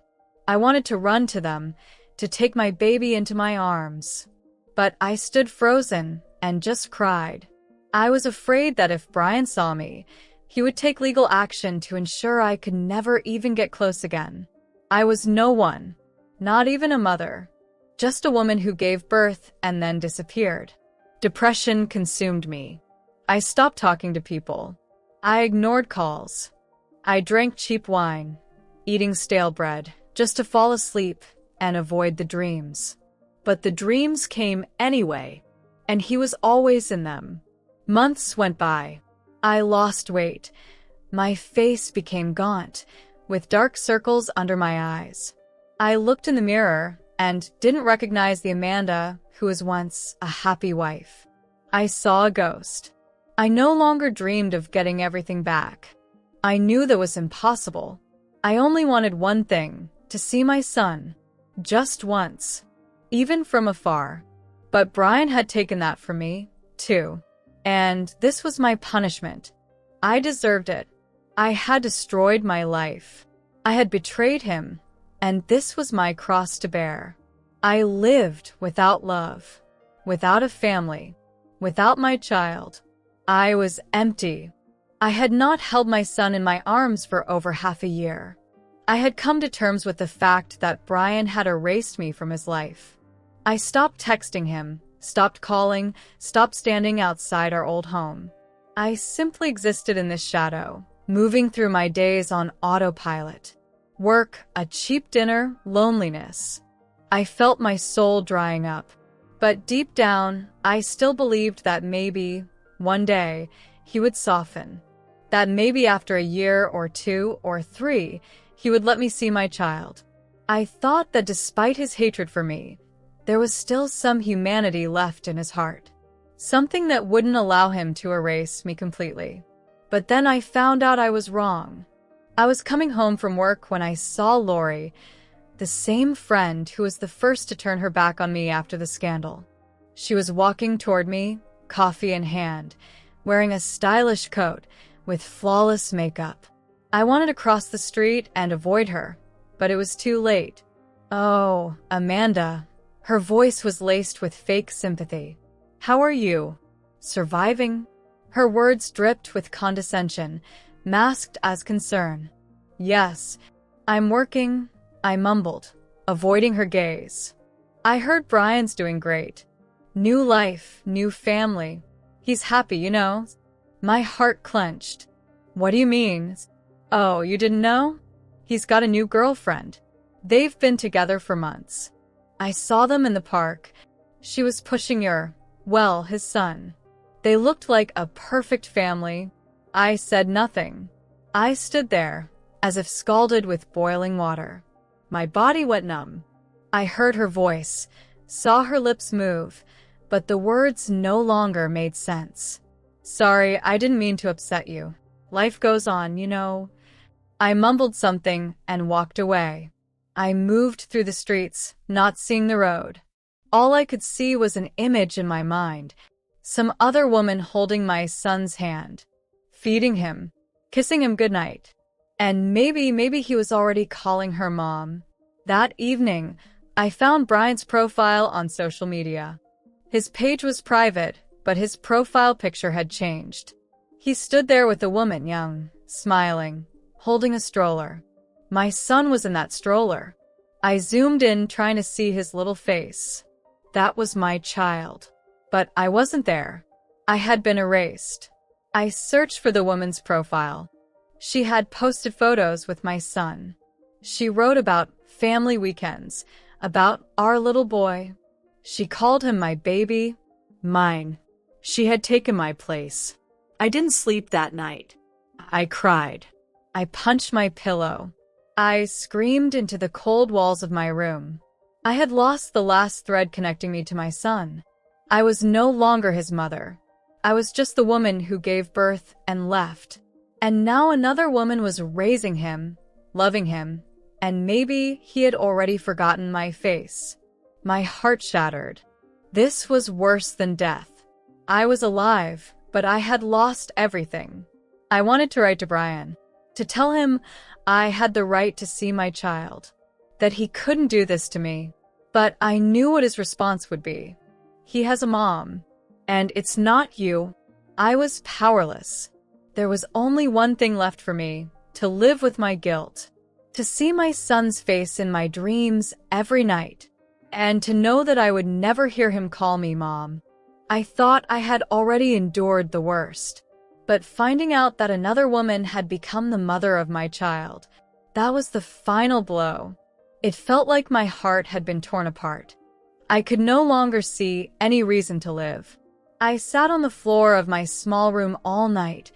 I wanted to run to them, to take my baby into my arms. But I stood frozen and just cried. I was afraid that if Brian saw me, he would take legal action to ensure I could never even get close again. I was no one, not even a mother, just a woman who gave birth and then disappeared. Depression consumed me. I stopped talking to people. I ignored calls. I drank cheap wine, eating stale bread, just to fall asleep and avoid the dreams. But the dreams came anyway, and he was always in them. Months went by. I lost weight. My face became gaunt, with dark circles under my eyes. I looked in the mirror and didn't recognize the Amanda who was once a happy wife. I saw a ghost. I no longer dreamed of getting everything back. I knew that was impossible. I only wanted one thing, to see my son. Just once. Even from afar. But Brian had taken that from me, too. And this was my punishment. I deserved it. I had destroyed my life. I had betrayed him, and this was my cross to bear. I lived without love, without a family, without my child. I was empty. I had not held my son in my arms for over half a year. I had come to terms with the fact that Brian had erased me from his life. I stopped texting him, stopped calling, stopped standing outside our old home. I simply existed in this shadow, moving through my days on autopilot. Work, a cheap dinner, loneliness. I felt my soul drying up. But deep down, I still believed that maybe, one day, he would soften. That maybe after a year or 2 or 3, he would let me see my child. I thought that despite his hatred for me, there was still some humanity left in his heart. Something that wouldn't allow him to erase me completely. But then I found out I was wrong. I was coming home from work when I saw Lori, the same friend who was the first to turn her back on me after the scandal. She was walking toward me, coffee in hand, wearing a stylish coat with flawless makeup. I wanted to cross the street and avoid her, but it was too late. Oh, Amanda. Her voice was laced with fake sympathy. How are you? Surviving? Her words dripped with condescension, masked as concern. Yes, I'm working, I mumbled, avoiding her gaze. I heard Brian's doing great. New life, new family. He's happy, you know. My heart clenched. What do you mean? Oh, you didn't know? He's got a new girlfriend. They've been together for months. I saw them in the park. She was pushing his son. They looked like a perfect family. I said nothing. I stood there, as if scalded with boiling water. My body went numb. I heard her voice, saw her lips move, but the words no longer made sense. Sorry, I didn't mean to upset you. Life goes on, you know. I mumbled something and walked away. I moved through the streets, not seeing the road. All I could see was an image in my mind. Some other woman holding my son's hand, feeding him, kissing him goodnight. And maybe he was already calling her mom. That evening, I found Brian's profile on social media. His page was private, but his profile picture had changed. He stood there with a woman, young, smiling, holding a stroller. My son was in that stroller. I zoomed in, trying to see his little face. That was my child. But I wasn't there. I had been erased. I searched for the woman's profile. She had posted photos with my son. She wrote about family weekends, about our little boy. She called him my baby, mine. She had taken my place. I didn't sleep that night. I cried. I punched my pillow. I screamed into the cold walls of my room. I had lost the last thread connecting me to my son. I was no longer his mother. I was just the woman who gave birth and left. And now another woman was raising him, loving him, and maybe he had already forgotten my face. My heart shattered. This was worse than death. I was alive, but I had lost everything. I wanted to write to Brian, to tell him I had the right to see my child, that he couldn't do this to me. But I knew what his response would be. He has a mom, and it's not you. I was powerless. There was only one thing left for me, to live with my guilt, to see my son's face in my dreams every night, and to know that I would never hear him call me mom. I thought I had already endured the worst, but finding out that another woman had become the mother of my child, that was the final blow. It felt like my heart had been torn apart. I could no longer see any reason to live. I sat on the floor of my small room all night,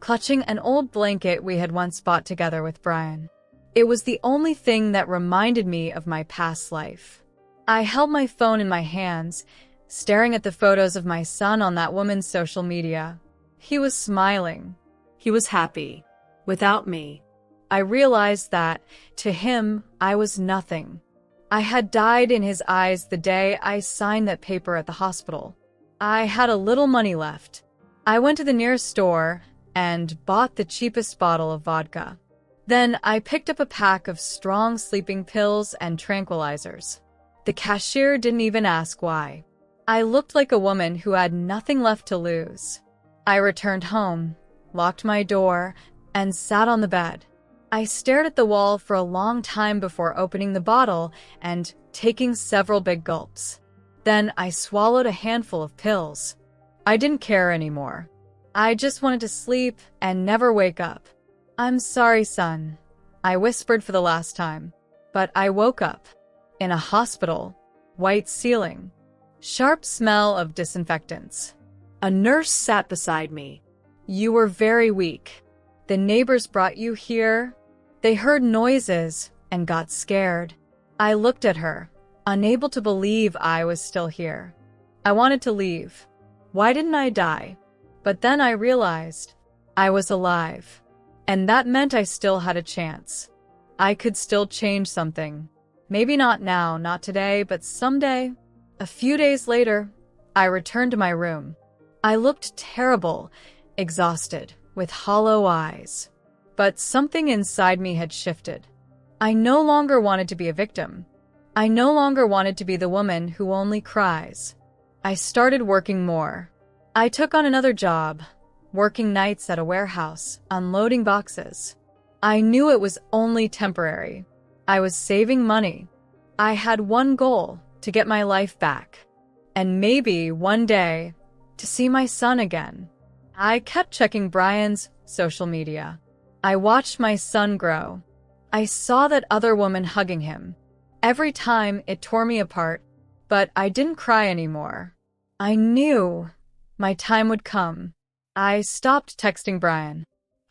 clutching an old blanket we had once bought together with Brian. It was the only thing that reminded me of my past life. I held my phone in my hands, staring at the photos of my son on that woman's social media. He was smiling. He was happy. Without me. I realized that, to him, I was nothing. I had died in his eyes the day I signed that paper at the hospital. I had a little money left. I went to the nearest store and bought the cheapest bottle of vodka. Then I picked up a pack of strong sleeping pills and tranquilizers. The cashier didn't even ask why. I looked like a woman who had nothing left to lose. I returned home, locked my door, and sat on the bed. I stared at the wall for a long time before opening the bottle and taking several big gulps. Then I swallowed a handful of pills. I didn't care anymore. I just wanted to sleep and never wake up. I'm sorry, son, I whispered for the last time. But I woke up. In a hospital. White ceiling. Sharp smell of disinfectants. A nurse sat beside me. You were very weak. The neighbors brought you here. They heard noises and got scared. I looked at her, unable to believe I was still here. I wanted to leave. Why didn't I die? But then I realized I was alive. And that meant I still had a chance. I could still change something. Maybe not now, not today, but someday. A few days later, I returned to my room. I looked terrible, exhausted, with hollow eyes. But something inside me had shifted. I no longer wanted to be a victim. I no longer wanted to be the woman who only cries. I started working more. I took on another job, working nights at a warehouse, unloading boxes. I knew it was only temporary. I was saving money. I had one goal, to get my life back. And maybe one day, to see my son again. I kept checking Brian's social media. I watched my son grow. I saw that other woman hugging him. Every time it tore me apart, but I didn't cry anymore. I knew my time would come. I stopped texting Brian.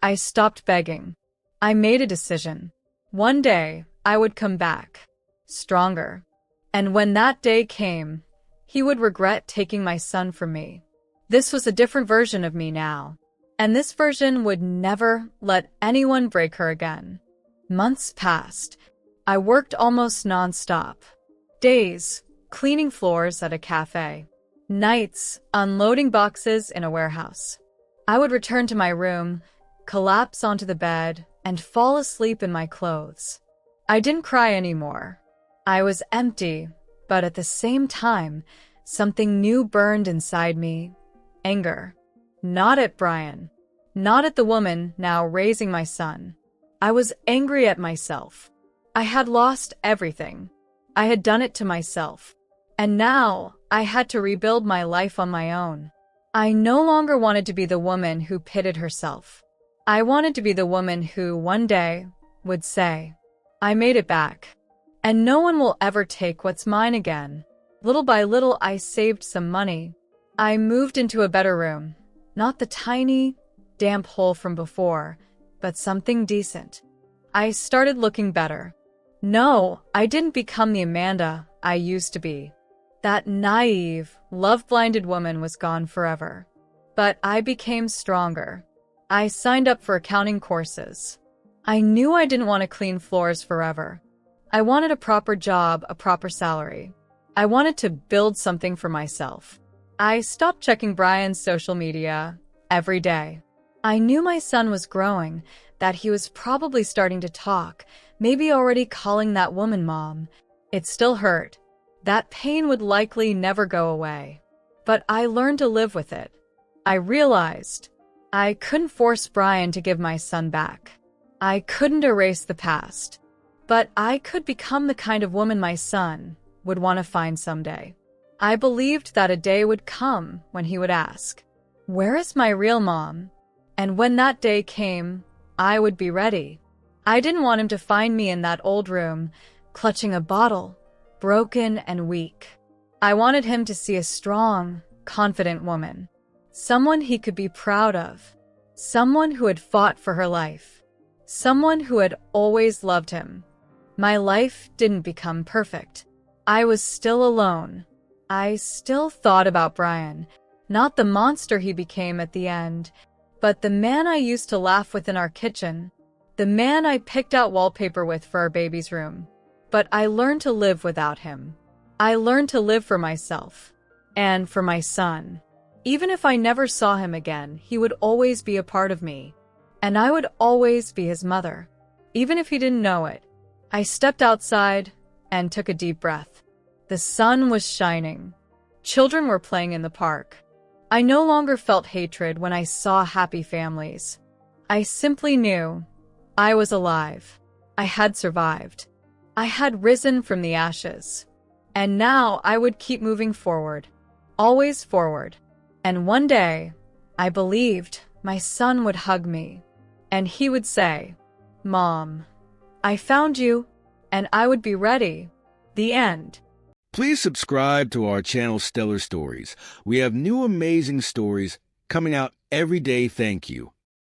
I stopped begging. I made a decision. One day, I would come back, stronger. And when that day came, he would regret taking my son from me. This was a different version of me now, and this version would never let anyone break her again. Months passed. I worked almost nonstop. Days, cleaning floors at a cafe. Nights, unloading boxes in a warehouse. I would return to my room, collapse onto the bed, and fall asleep in my clothes. I didn't cry anymore. I was empty, but at the same time, something new burned inside me. Anger. Not at Brian. Not at the woman now raising my son. I was angry at myself. I had lost everything. I had done it to myself. And now I had to rebuild my life on my own. I no longer wanted to be the woman who pitted herself. I wanted to be the woman who, one day, would say, I made it back. And no one will ever take what's mine again. Little by little, I saved some money. I moved into a better room. Not the tiny, damp hole from before, but something decent. I started looking better. No, I didn't become the Amanda I used to be. That naive, love-blinded woman was gone forever. But I became stronger. I signed up for accounting courses. I knew I didn't want to clean floors forever. I wanted a proper job, a proper salary. I wanted to build something for myself. I stopped checking Brian's social media every day. I knew my son was growing, that he was probably starting to talk, maybe already calling that woman mom. It still hurt. That pain would likely never go away. But I learned to live with it. I realized I couldn't force Brian to give my son back. I couldn't erase the past. But I could become the kind of woman my son would want to find someday. I believed that a day would come when he would ask, "Where is my real mom?" And when that day came, I would be ready. I didn't want him to find me in that old room, clutching a bottle, broken and weak. I wanted him to see a strong, confident woman. Someone he could be proud of. Someone who had fought for her life. Someone who had always loved him. My life didn't become perfect. I was still alone. I still thought about Brian, not the monster he became at the end, but the man I used to laugh with in our kitchen, the man I picked out wallpaper with for our baby's room. But I learned to live without him. I learned to live for myself and for my son. Even if I never saw him again, he would always be a part of me, and I would always be his mother, even if he didn't know it. I stepped outside and took a deep breath. The sun was shining. Children were playing in the park. I no longer felt hatred when I saw happy families. I simply knew I was alive. I had survived. I had risen from the ashes. And now I would keep moving forward. Always forward. And one day, I believed my son would hug me. And he would say, "Mom, I found you," and I would be ready. The end. Please subscribe to our channel Stellar Stories. We have new amazing stories coming out every day. Thank you.